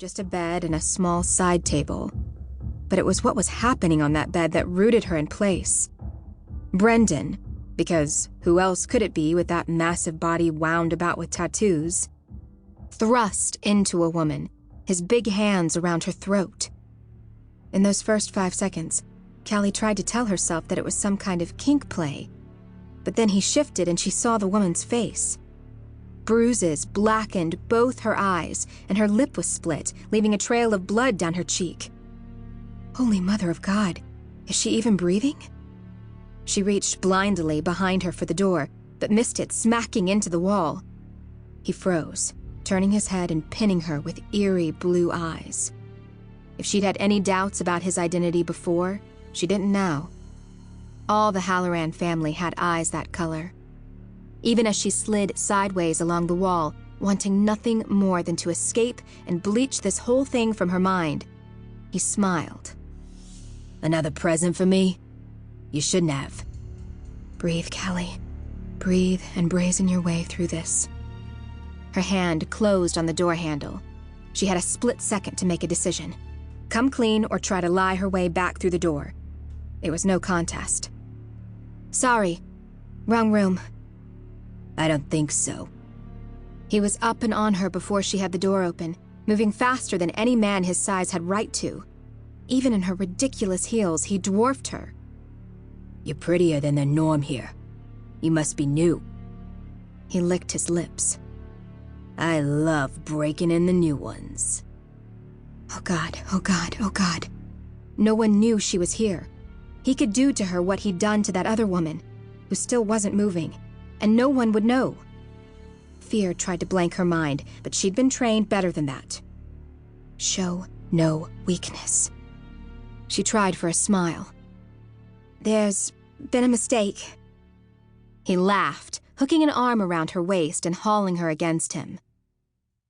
just a bed and a small side table. But it was what was happening on that bed that rooted her in place. Brendan, because who else could it be with that massive body wound about with tattoos, thrust into a woman, his big hands around her throat. In those first 5 seconds, Callie tried to tell herself that it was some kind of kink play, but then he shifted and she saw the woman's face. Bruises blackened both her eyes, and her lip was split, leaving a trail of blood down her cheek. Holy Mother of God, is she even breathing? She reached blindly behind her for the door, but missed it, smacking into the wall. He froze, turning his head and pinning her with eerie blue eyes. If she'd had any doubts about his identity before, she didn't now. All the Halloran family had eyes that color. Even as she slid sideways along the wall, wanting nothing more than to escape and bleach this whole thing from her mind, he smiled. Another present for me? You shouldn't have. Breathe, Callie. Breathe and brazen your way through this. Her hand closed on the door handle. She had a split second to make a decision. Come clean or try to lie her way back through the door. It was no contest. Sorry. Wrong room. I don't think so. He was up and on her before she had the door open, moving faster than any man his size had right to. Even in her ridiculous heels, he dwarfed her. You're prettier than the norm here. You must be new. He licked his lips. I love breaking in the new ones. Oh God, oh God, oh God. No one knew she was here. He could do to her what he'd done to that other woman, who still wasn't moving, and no one would know. Fear tried to blank her mind, but she'd been trained better than that. Show no weakness. She tried for a smile. There's been a mistake. He laughed, hooking an arm around her waist and hauling her against him.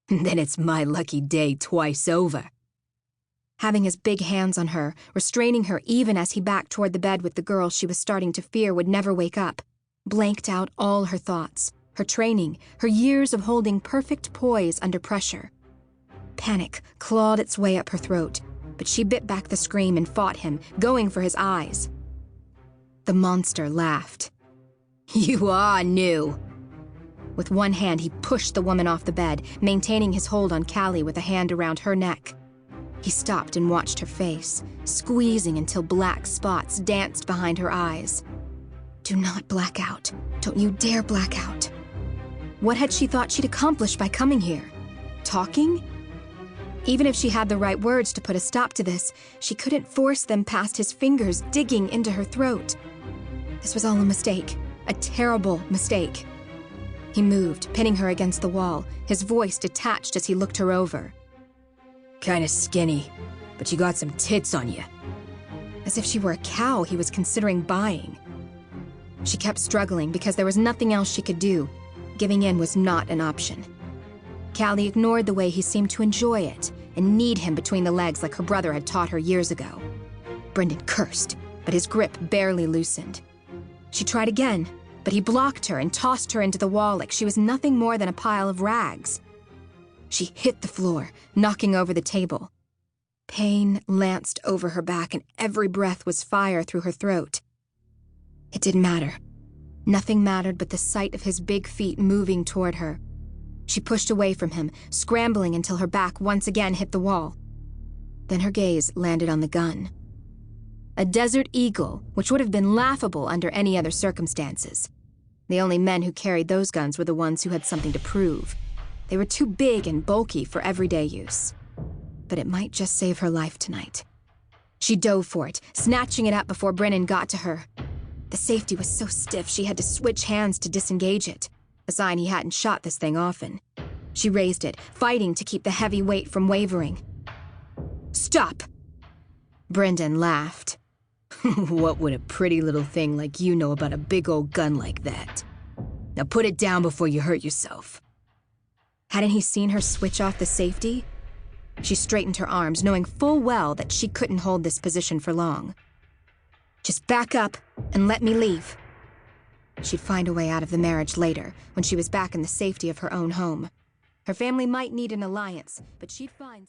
Then it's my lucky day twice over. Having his big hands on her, restraining her even as he backed toward the bed with the girl she was starting to fear would never wake up, blanked out all her thoughts, her training, her years of holding perfect poise under pressure. Panic clawed its way up her throat, but she bit back the scream and fought him, going for his eyes. The monster laughed. You are new. With one hand, he pushed the woman off the bed, maintaining his hold on Callie with a hand around her neck. He stopped and watched her face, squeezing until black spots danced behind her eyes. Do not black out. Don't you dare black out. What had she thought she'd accomplish by coming here? Talking? Even if she had the right words to put a stop to this, she couldn't force them past his fingers digging into her throat. This was all a mistake. A terrible mistake. He moved, pinning her against the wall, his voice detached as he looked her over. Kinda skinny, but you got some tits on you. As if she were a cow he was considering buying. She kept struggling because there was nothing else she could do. Giving in was not an option. Callie ignored the way he seemed to enjoy it and kneed him between the legs like her brother had taught her years ago. Brendan cursed, but his grip barely loosened. She tried again, but he blocked her and tossed her into the wall like she was nothing more than a pile of rags. She hit the floor, knocking over the table. Pain lanced over her back and every breath was fire through her throat. It didn't matter. Nothing mattered but the sight of his big feet moving toward her. She pushed away from him, scrambling until her back once again hit the wall. Then her gaze landed on the gun. A Desert Eagle, which would have been laughable under any other circumstances. The only men who carried those guns were the ones who had something to prove. They were too big and bulky for everyday use. But it might just save her life tonight. She dove for it, snatching it up before Brennan got to her. The safety was so stiff she had to switch hands to disengage it, a sign he hadn't shot this thing often. She raised it, fighting to keep the heavy weight from wavering. Stop! Brendan laughed. What would a pretty little thing like you know about a big old gun like that? Now put it down before you hurt yourself. Hadn't he seen her switch off the safety? She straightened her arms, knowing full well that she couldn't hold this position for long. Just back up and let me leave. She'd find a way out of the marriage later, when she was back in the safety of her own home. Her family might need an alliance, but she'd find some...